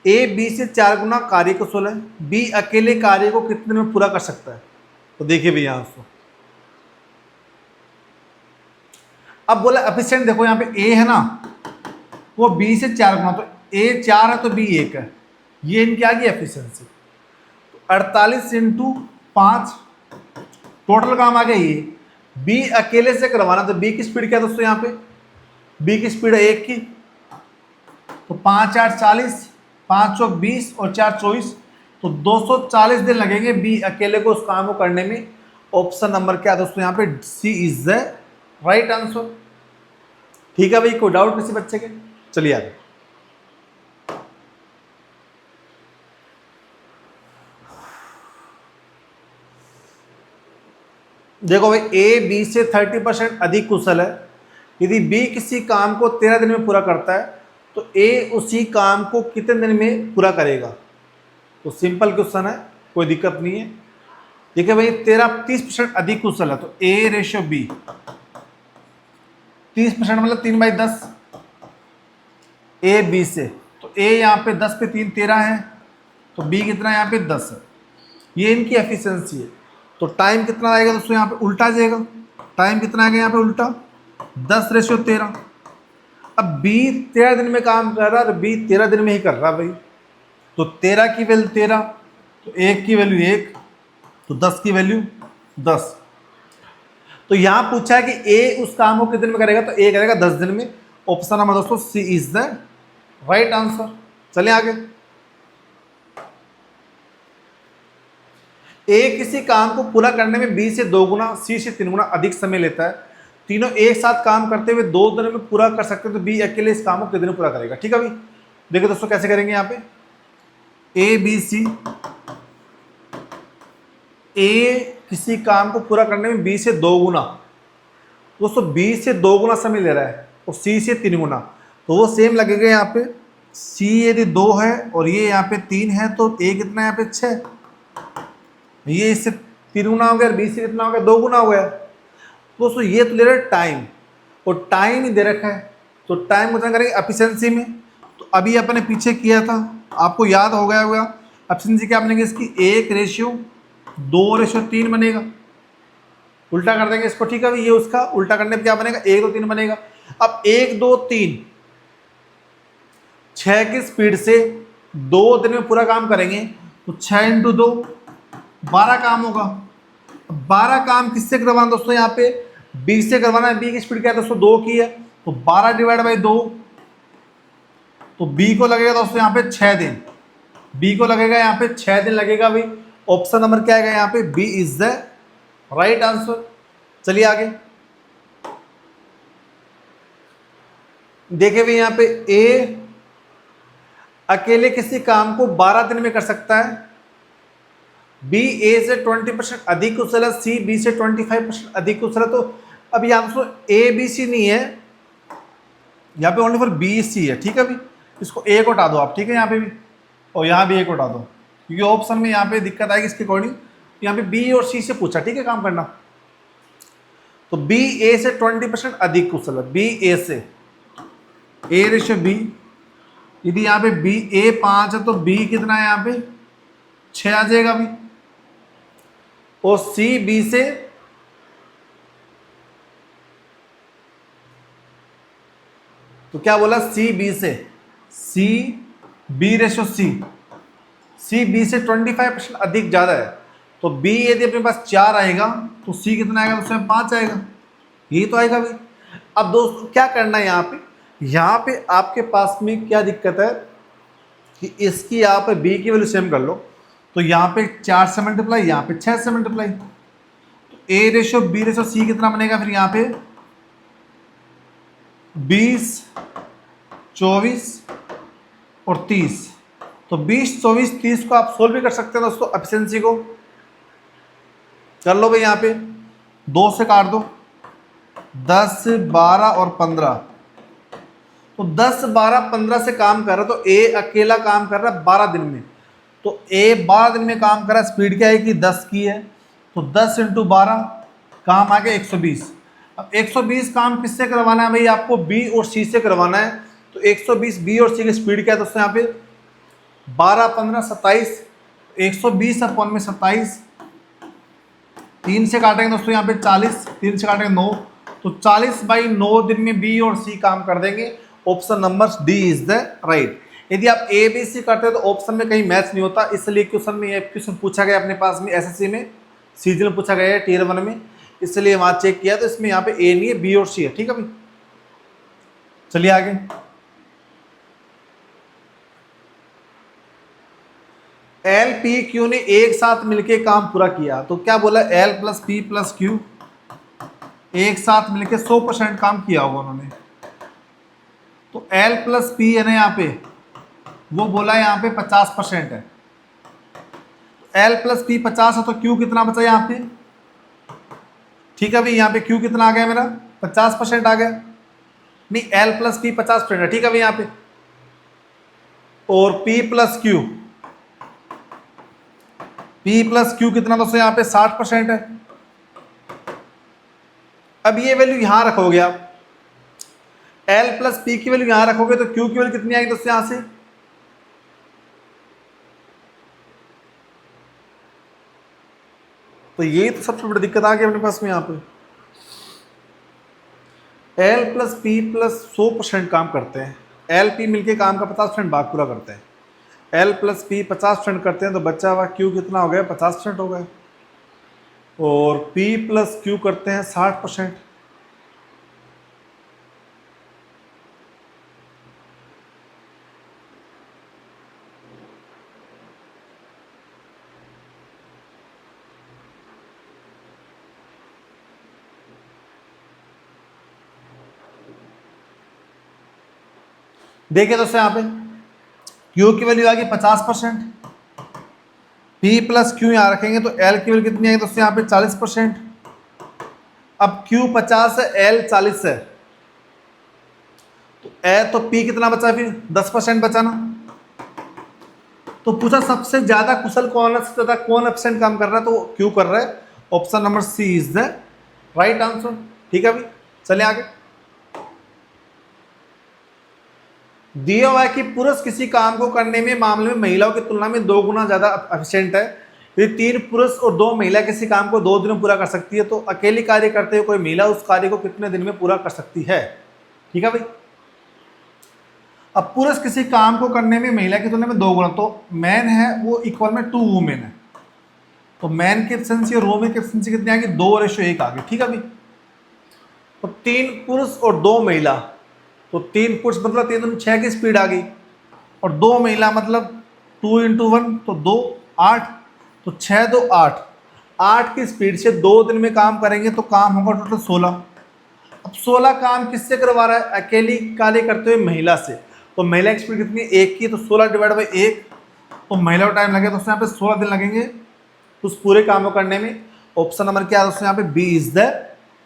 ए बी से 4 गुना कार्य कुशल है, बी अकेले कार्य को कितने दिन में पूरा कर सकता है, तो देखिए भैया दोस्तों, अब बोला एफिशिएंट, देखो यहाँ पे ए है ना, वो बी से 4 गुना, तो ए 4 है तो बी 1 है, ये इनकी आ गई एफिशिएंसी। तो 48 × 5 टोटल काम आ गया ये, बी अकेले से करवाना, तो बी की स्पीड क्या है दोस्तों यहाँ पे, बी की स्पीड है 1 की, तो 5 8 40, 5 चौक 20 और 4 24, तो 240 दिन लगेंगे बी अकेले को उस काम को करने में। ऑप्शन नंबर क्या है दोस्तों यहाँ पे, सी इज द राइट आंसर, ठीक है भाई। कोई डाउट किसी बच्चे के, चलिए आगे, देखो भाई, ए बी से 30% अधिक कुशल है, यदि बी किसी काम को 13 दिन में पूरा करता है, तो ए उसी काम को कितने दिन में पूरा करेगा, तो सिंपल क्वेश्चन है, कोई दिक्कत नहीं है। ठीक है भाई, 30% अधिक कुशल है, तो ए रेशियो बी 30% मतलब 3/10 ए बी से, तो ए यहाँ पे 10 पे 3 13 है, तो बी कितना यहाँ पे 10 है, ये इनकी एफिशिएंसी है। तो टाइम कितना आएगा दोस्तों यहाँ पे उल्टा जाएगा, टाइम कितना आएगा यहाँ पे उल्टा, 10:13। अब बी 13 दिन में काम कर रहा है, बी 13 दिन में ही कर रहा है भाई, तो 13 की वैल्यू 13, तो 1 की वैल्यू 1, तो 10 की वैल्यू 10। तो यहाँ पूछा है कि ए उस काम को कितने दिन में करेगा, तो ए करेगा 10 दिन में। ऑप्शन नंबर दोस्तों सी इज द राइट आंसर। चलिए आगे, ए किसी काम को पूरा करने में बी से 2 गुना, सी से 3 गुना अधिक समय लेता है, तीनों एक साथ काम करते हुए 2 दिन में पूरा कर सकते हैं, तो बी अकेले इस काम को कितने दिन में पूरा करेगा। ठीक है भाई, देखिए दोस्तों कैसे करेंगे यहाँ पे, ए बी सी, ए किसी काम को पूरा करने में बी से 2 गुना, दोस्तों बी से 2 गुना समय ले रहा है और सी से 3 गुना, तो वो सेम लगेगा यहाँ पे। सी यदि 2 है और ये यहाँ पे 3 है, तो ए कितना यहाँ पे 6, ये इससे 3 गुना हो गया, बी से कितना हो गया 2 गुना हो गया। दोस्तों ये तो ले रहा है टाइम, और टाइम ही दे रखा है, तो टाइम कितना करेंगे एफिशिएंसी में। तो अभी अपने पीछे किया था, आपको याद हो गया होगा एफिशिएंसी क्या बनेगी इसकी 1:2:3 बनेगा। उल्टा कर देंगे इसको, ठीक है भाई, ये उसका उल्टा करने पे क्या बनेगा 1:2:3 बनेगा। अब 1:2:3 6 की स्पीड से 2 दिन में पूरा काम करेंगे, तो 6 × 2 12 काम होगा। 12 काम किससे करवाना दोस्तों, यहाँ पे बी से करवाना है। बी की स्पीड क्या है दोस्तों 2 की है, तो 12/2, तो बी को लगेगा दोस्तों यहाँ पे 6 दिन। बी को लगेगा यहाँ पे 6 दिन लगेगा भाई। ऑप्शन नंबर क्या आएगा यहाँ पे, B is the right answer. चलिए आगे देखिए भाई, यहाँ पे ए अकेले किसी काम को 12 दिन में कर सकता है, बी ए से 20% अधिक कुशल है, सी बी से 25% अधिक कुशल है। तो अब यहाँ दोस्तों ए बी सी नहीं है, यहाँ पे ओनली फॉर बी सी है, ठीक है भाई। इसको ए को हटा दो आप, ठीक है, यहाँ पे भी, और यहाँ भी ए को हटा दो, क्योंकि ऑप्शन में यहाँ पे दिक्कत आएगी इसके अकॉर्डिंग। यहाँ पे बी और सी से पूछा, ठीक है, काम करना। तो बी ए से 20% अधिक कुशल है, बी ए से, ए रेशियो बी। यदि यहाँ पे बी ए 5 है तो बी कितना है यहाँ पे 6 आ जाएगा भी, और सी बी से, तो क्या बोला सी बी से, C B ratio C B से 25% अधिक ज्यादा है। तो बी यदि अपने पास 4 आएगा तो सी कितना आएगा, उसमें 5 आएगा, यही तो आएगा भाई। अब दोस्तों क्या करना है यहाँ पे आपके पास में क्या दिक्कत है कि इसकी आप बी की वैल्यू सेम कर लो, तो यहाँ पे 4 से मल्टीप्लाई, यहाँ पे 6 से मल्टीप्लाई, तो ए रेशो बी रेशो सी कितना बनेगा फिर यहाँ पे 20, 24 और 30। तो 20, 24, 30 को आप सोल्व भी कर सकते हैं दोस्तों, एफिशिएंसी को कर लो भाई। यहाँ पे 2 से काट दो, 10, 12 और 15, तो 10, 12, 15 से काम कर रहा है, तो ए अकेला काम कर रहा है 12 दिन में। तो ए 12 दिन में काम कर रहा है, स्पीड क्या है कि 10 की है, तो 10 × 12 काम आ गया 120। अब 120 काम किससे करवाना है भाई, आपको बी और सी से करवाना है। तो 120 बी और सी की स्पीड क्या है दोस्तों, यहाँ पे 12, 15, 27, 120 अपॉन में 27, 3 से काटेंगे दोस्तों यहाँ पे 40, 3 से काटेंगे 9, तो 40/9 दिन में बी और सी काम कर देंगे। Option number D is the right. यदि आप ए बी सी करते हैं तो ऑप्शन में कहीं मैच नहीं होता, इसलिए क्वेश्चन में ये क्वेश्चन पूछा गया अपने पास में एसएससी में, सीजन में पूछा गया है टियर 1 में, इसलिए वहां चेक किया, तो इसमें यहाँ पे ए नहीं है, बी और सी है, ठीक है भाई। चलिए आगे, एल पी क्यू ने एक साथ मिलके काम पूरा किया, तो क्या बोला L plus P plus Q एक साथ मिलके 100% काम किया होगा उन्होंने। तो एल प्लस पी है ना यहाँ पे, वो बोला यहाँ पे 50% है, एल प्लस पी 50 है, तो क्यू कितना बचा यहाँ पे, ठीक है भाई। यहाँ पे क्यू कितना आ गया मेरा 50% आ गया, नहीं एल प्लस पी 50% है, ठीक है भाई यहाँ पे। और पी प्लस क्यू कितना दोस्तों यहाँ पे 60% है। अब ये वैल्यू यहां रखोगे आप, एल प्लस पी की वैल्यू यहां रखोगे, तो क्यू की वैल्यू कितनी आएगी दोस्तों यहां से, तो ये तो सबसे बड़ी दिक्कत आ गई अपने पास में। यहाँ पे एल प्लस पी प्लस 100% काम करते हैं, एल पी मिलके काम का 50% भाग पूरा करते हैं, एल प्लस पी 50% करते हैं, तो बच्चा हुआ क्यू कितना हो गया 50% हो गया, और पी प्लस क्यू करते हैं 60%। देखिए दोस्तों यहाँ पे Q की वैल्यू आ गई 50%, P प्लस क्यू यहाँ रखेंगे तो L की वैल्यू कितनी आएगी दोस्तों यहाँ पे 40%। अब Q 50 है, L 40 है, तो P कितना बचा फिर 10% बचा ना। तो पूछा सबसे ज्यादा कुशल कौन है, सबसे ज्यादा कौन एब्सेंट काम कर रहा है, तो Q कर रहा है। Option number C is the right answer, ठीक है भाई। चलिए आगे, दिया हुआ है कि पुरुष किसी काम को करने में मामले में महिलाओं की तुलना में 2 गुना ज़्यादा एफिशिएंट है। यदि 3 पुरुष और 2 महिला किसी काम को 2 दिन में पूरा कर सकती है तो अकेली कार्य करते हुए कोई महिला उस कार्य को कितने दिन में पूरा कर सकती है। ठीक है भाई। अब पुरुष किसी काम को करने में महिला की तुलना में 2 गुना, तो मैन है वो इक्वल में 2 वुमेन है, तो मैन की एफिशिएंसी और वुमेन की एफिशिएंसी कितनी आ गई, 2:1 आ गई। ठीक है भाई। तो 3 पुरुष और 2 महिला, तो 3 पुरुष मतलब 3 दूनी 6 की स्पीड आ गई, और 2 महिला मतलब 2 × 1 तो 2 8, तो 6 2 8, 8 की स्पीड से 2 दिन में काम करेंगे तो काम होगा टोटल 16। अब 16 काम किससे करवा रहा है, अकेली कार्य करते हुए महिला से, तो महिला की स्पीड कितनी है, 1 की, तो 16 / 1, तो महिला को टाइम लगेगा, तो उसमें यहाँ पे 16 दिन लगेंगे उस पूरे काम को करने में। ऑप्शन नंबर क्या है दोस्तों, यहाँ पे B is the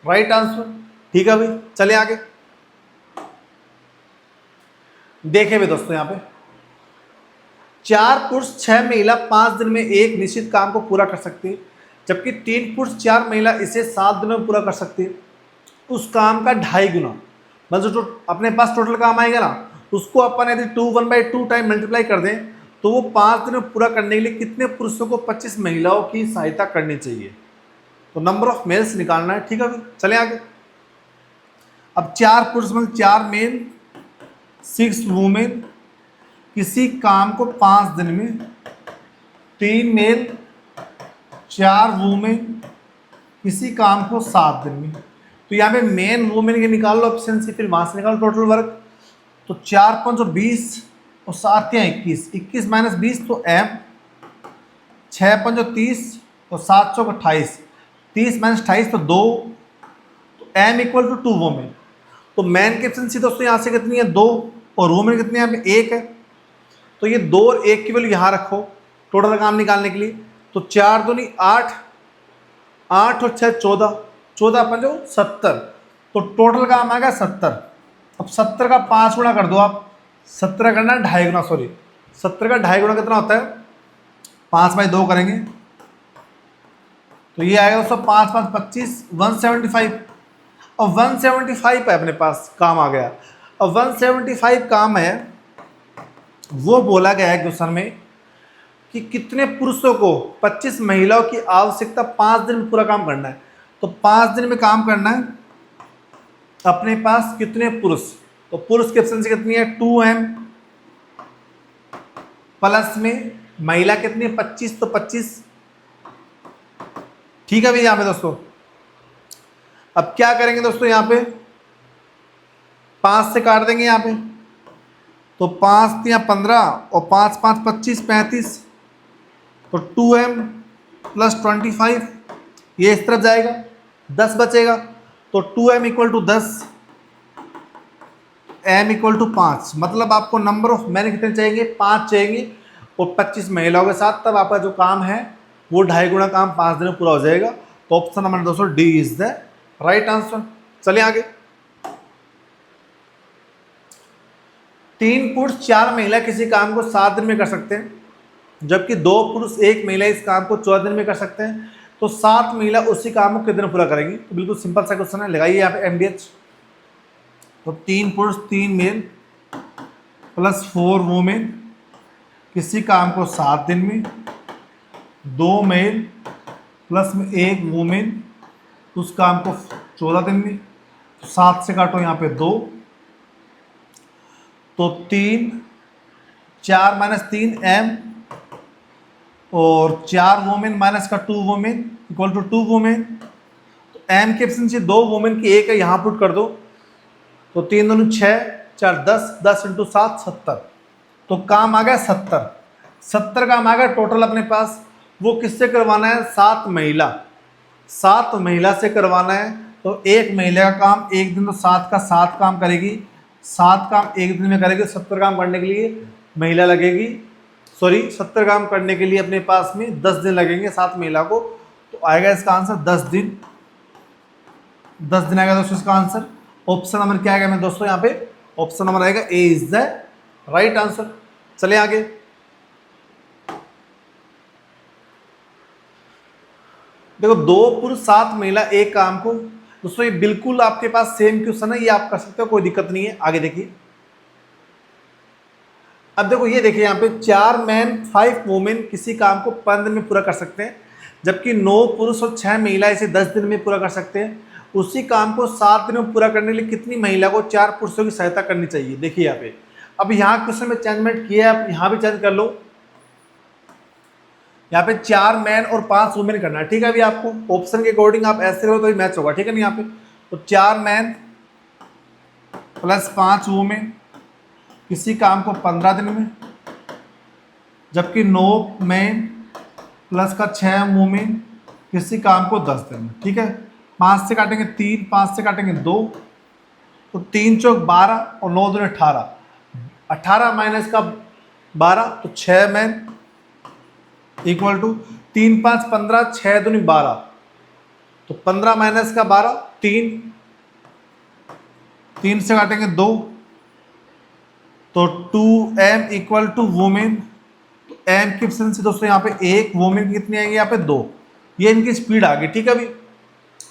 right answer. ठीक है भाई, चलिए आगे देखें भी दोस्तों। यहाँ पे 4 पुरुष 6 महिला 5 दिन में एक निश्चित काम को पूरा कर सकती है, जबकि 3 पुरुष 4 महिला इसे 7 दिनों में पूरा कर सकती है। उस काम का 2.5 गुना, मतलब जो अपने पास टोटल काम आएगा ना, उसको अपन यदि 1/2 टाइम मल्टीप्लाई कर दें तो वो 5 दिन में पूरा करने के लिए कितने पुरुषों को 25 महिलाओं की सहायता करनी चाहिए, तो नंबर ऑफ मेल्स निकालना है। ठीक है भाई, चले आगे। अब 4 पुरुष मतलब 4 मेल 6 वुमेन किसी काम को 5 दिन में, 3 मेल 4 वुमेन किसी काम को 7 दिन में, तो यहाँ पे मेन वुमेन के निकाल लो एफिशिएंसी, फिर वहां से निकालो टोटल वर्क। तो 4 × 5 = 20 और 7 × 21, 21 - 20 तो m, 6 × 5 = 30 और 7 × 4 = 28, 30 - 28 तो 2, तो m = 2 वुमेन। तो मैन की एफिशिएंसी दोस्तों यहाँ से कितनी है, 2, और वुमेन कितनी है, 1 है। तो ये 2 और 1 की वैल्यू यहाँ रखो टोटल काम निकालने के लिए। तो 4 दूनी 8, 8 और 6 14, 14 × 5 = 70, तो टोटल काम आएगा 70। अब 70 का 5 गुना कर दो आप, 17 करना है 2.5 गुना, सॉरी 70 का 2.5 गुना कितना होता है, 5/2 करेंगे तो ये आएगा दोस्तों 5 × 5 = 25, 175। अब 175 है अपने पास, काम आ गया। अब 175 काम है, वो बोला गया है क्वेश्चन में कि कितने पुरुषों को 25 महिलाओं की आवश्यकता 5 दिन में पूरा काम करना है। तो 5 दिन में काम करना है अपने पास कितने पुरुष, तो पुरुष की एफिशिएंसी कितनी है, 2m, प्लस में महिला कितनी है 25, तो 25। ठीक है भैया यहाँ पे दोस्तों। अब क्या करेंगे दोस्तों, यहाँ पे 5 से काट देंगे यहाँ पे, तो 5 × 3 = 15 और 5 × 5 = 25, 35, तो 2m + 25 ये इस तरफ जाएगा, 10 बचेगा, तो 2m = 10, m = 5, मतलब आपको नंबर ऑफ मैन कितने चाहिए, 5 चाहिए, और 25 महिलाओं के साथ तब आपका जो काम है वो 2.5 गुना काम 5 दिन में पूरा हो जाएगा। तो ऑप्शन नंबर दोस्तों D is the right answer. चलिए आगे। 3 पुरुष 4 महिला किसी काम को 7 दिन में कर सकते हैं, जबकि 2 पुरुष 1 महिला इस काम को 14 दिन में कर सकते हैं, तो 7 महिला उसी काम को कितने दिन पूरा करेंगी। तो बिल्कुल सिंपल सा क्वेश्चन है, लगाइए यहाँ पे MDH। तो 3 पुरुष 3 मेल + 4 वुमेन किसी काम को 7 दिन में, 2 मेल प्लस में 1 वुमेन उस काम को 14 दिन में, तो 7 से काटो यहाँ पे 2, तो 3, 4 - 3 m, और 4 वुमेन माइनस का 2 वुमेन = 2 वुमेन। तो m की एफिशिएंसी 2 वुमेन की 1 है, यहाँ पुट कर दो, तो 3 दूनी 6, 4 10, 10 × 7 70, तो काम आ गया 70। 70 काम आ गया टोटल अपने पास। वो किससे करवाना है, 7 महिला, 7 महिला से करवाना है। तो एक महिला का काम एक दिन, तो 7 का 7 काम करेगी, 7 काम एक दिन में करेगी। 70 काम करने के लिए महिला लगेगी, सॉरी 70 काम करने के लिए अपने पास में 10 दिन लगेंगे 7 महिला को, तो आएगा इसका आंसर 10 दिन। 10 दिन आएगा दोस्तों इसका आंसर। ऑप्शन नंबर क्या आएगा मेरे दोस्तों, यहाँ पे ऑप्शन नंबर आएगा ए इज द राइट आंसर। चलिए आगे। देखो 2 पुरुष 7 महिला एक काम को, दोस्तों ये बिल्कुल आपके पास सेम क्वेश्चन है, ये आप कर सकते हो, कोई दिक्कत नहीं है। आगे देखिए, अब देखो ये देखिए यहाँ पे 4 मैन 5 वुमेन किसी काम को 5 दिन में पूरा कर सकते हैं, जबकि 9 पुरुष और 6 महिला इसे 10 दिन में पूरा कर सकते हैं। उसी काम को 7 दिन में पूरा करने के लिए कितनी महिला को 4 पुरुषों की सहायता करनी चाहिए। देखिए यहाँ पे, अब यहाँ क्वेश्चन में चेंजमेंट किया है, आप यहाँ भी चेंज कर लो। यहाँ पे 4 मैन और 5 वुमेन करना है, ठीक है। अभी आपको ऑप्शन के अकॉर्डिंग आप ऐसे करो तो मैच होगा, ठीक है ना। यहाँ पे तो 4 मैन प्लस 5 वुमेन किसी काम को 15 दिन में, जबकि 9 मैन प्लस का 6 वुमेन किसी काम को 10 दिन में, ठीक है। 5 से काटेंगे 3, 5 से काटेंगे 2, तो 3 चौक 12 और 9 दूनी 18, 18 माइनस का 12 तो 6 मैन इक्वल टू 3 5 15, 6 दूनी 12, तो 15 माइनस का 12 3, 3 से काटेंगे 2, तो 2m इक्वल टू वुमेन। तो m की एफिशिएंसी दोस्तों यहाँ पे 1, वुमेन की कितनी आएगी यहाँ पे 2, ये इनकी स्पीड आ गई, ठीक है।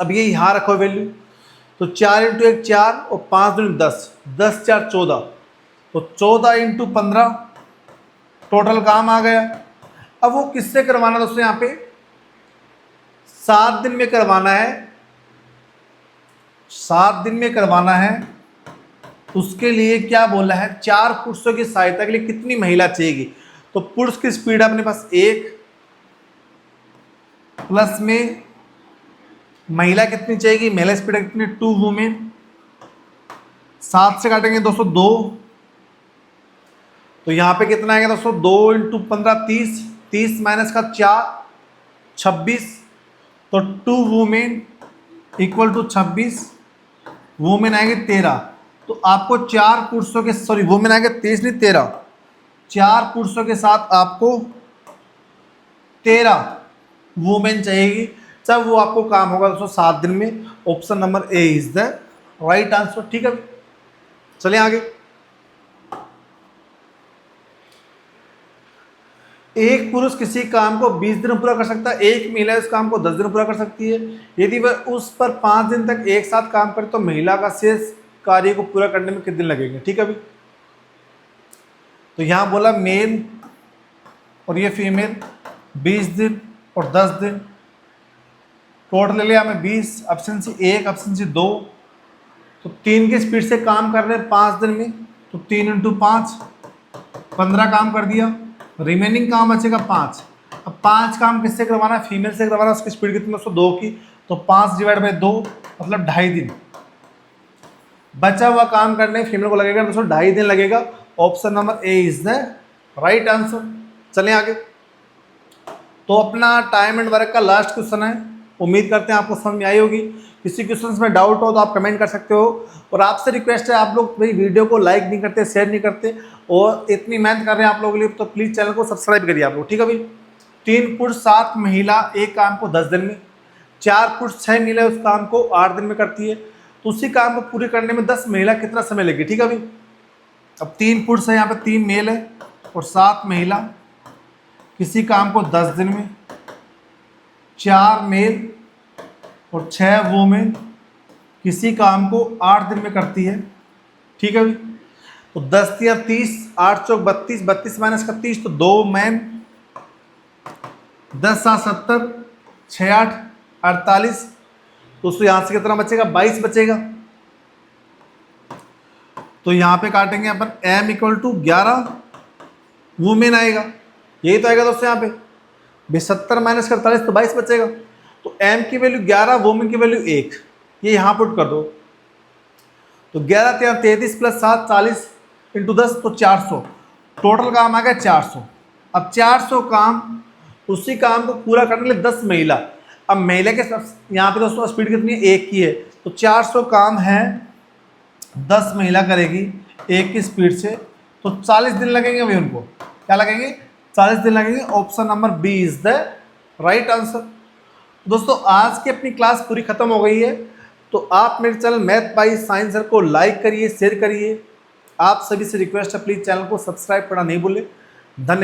अब ये यहाँ रखो वैल्यू, तो 4 इंटू 1 4 और 5 दूनी 10, 10 4 14, तो 14 इंटू 15 टोटल काम आ गया। अब वो किससे करवाना दोस्तों, यहाँ पे 7 दिन में करवाना है, 7 दिन में करवाना है। उसके लिए क्या बोला है, 4 पुरुषों की सहायता के लिए कितनी महिला चाहिए। तो पुरुष की स्पीड अपने पास 1, प्लस में महिला कितनी चाहिए, महिला स्पीड कितनी 2 वुमेन। 7 से काटेंगे दोस्तों 2, तो यहाँ पे कितना आएगा दोस्तों 2 इंटू 15 30, 30 माइनस का 4 26, तो 2 वुमेन इक्वल टू 26, वुमेन आएंगे 13। तो आपको 4 पुरुषों के, सॉरी वुमेन आएंगे 23 नहीं 13, 4 पुरुषों के साथ आपको 13 वुमेन चाहिएगी, तब वो आपको काम होगा दोस्तों 7 दिन में। Option number A is the right answer, ठीक है। चलिए आगे। एक पुरुष किसी काम को 20 दिन में पूरा कर सकता है, एक महिला उस काम को 10 दिन में पूरा कर सकती है। यदि वह उस पर 5 दिन तक एक साथ काम करे तो महिला का शेष कार्य को पूरा करने में कितने दिन लगेंगे, ठीक है। अभी तो यहाँ बोला मेल और ये फीमेल 20 दिन और 10 दिन, टोटल ले लिया हमें 20, ऑप्शन सी 1 ऑप्शन सी 2, तो 3 की स्पीड से काम कर रहे हैं 5 दिन में, तो 3 इंटू 5 15 काम कर दिया, रिमेनिंग काम बचेगा 5। अब 5 काम किससे करवाना है, फीमेल से करवाना है, उसकी स्पीड कितनी है 2 की, तो 5 डिवाइड बाई 2 मतलब 2.5 दिन। बचा हुआ काम करने फीमेल को लगेगा दोस्तों 2.5 दिन लगेगा। Option number A is the right answer. चलें आगे। तो अपना टाइम एंड वर्क का लास्ट क्वेश्चन है, उम्मीद करते हैं आपको समझ में आई होगी। किसी क्वेश्चन में डाउट हो तो आप कमेंट कर सकते हो, और आपसे रिक्वेस्ट है, आप लोग मेरी वीडियो को लाइक नहीं करते, शेयर नहीं करते, और इतनी मेहनत कर रहे हैं आप लोगों के लिए, तो प्लीज़ चैनल को सब्सक्राइब करिए आप लोग, ठीक है भाई। 3 पुरुष 7 महिला एक काम को 10 दिन में, 4 पुरुष 6 महिला उस काम को 8 दिन में करती है, तो उसी काम को पूरे करने में 10 महिला कितना समय लगेगी, ठीक है भाई। अब 3 पुरुष है, यहाँ पे 3 मेल है और 7 महिला किसी काम को 10 दिन में, 4 मेल और 6 वुमेन किसी काम को 8 दिन में करती है, ठीक है भाई। तो 10 या 30, 8 चौक 32, 32 माइनस का 30, तो 2 मैन, 10 7 70, 6 8 48, तो उसको यहाँ से कितना बचेगा 22 बचेगा। तो यहाँ पे काटेंगे अपन m इक्वल टू 11 वुमेन आएगा, यही तो आएगा दोस्तों यहाँ पे 70 माइनस का 48, तो 22 बचेगा। तो m की वैल्यू 11, वुमेन की वैल्यू 1, ये यहाँ पुट कर दो, तो 11 33 प्लस 7 40 इंटू 10, तो 400, टोटल काम आ गया 400। अब 400 काम, उसी काम को पूरा करने के लिए 10 महिला, अब महिला के यहाँ पे दोस्तों स्पीड कितनी है 1 की है, तो 400 काम है 10 महिला करेगी 1 की स्पीड से, तो 40 दिन लगेंगे भाई उनको, क्या लगेंगे 40 दिन लगेंगे। Option number B is the right answer. दोस्तों आज की अपनी क्लास पूरी खत्म हो गई है, तो आप मेरे channel math by science sir को लाइक करिए, शेयर करिए। आप सभी से रिक्वेस्ट है प्लीज़ चैनल को सब्सक्राइब करना नहीं भूलें। धन्यवाद।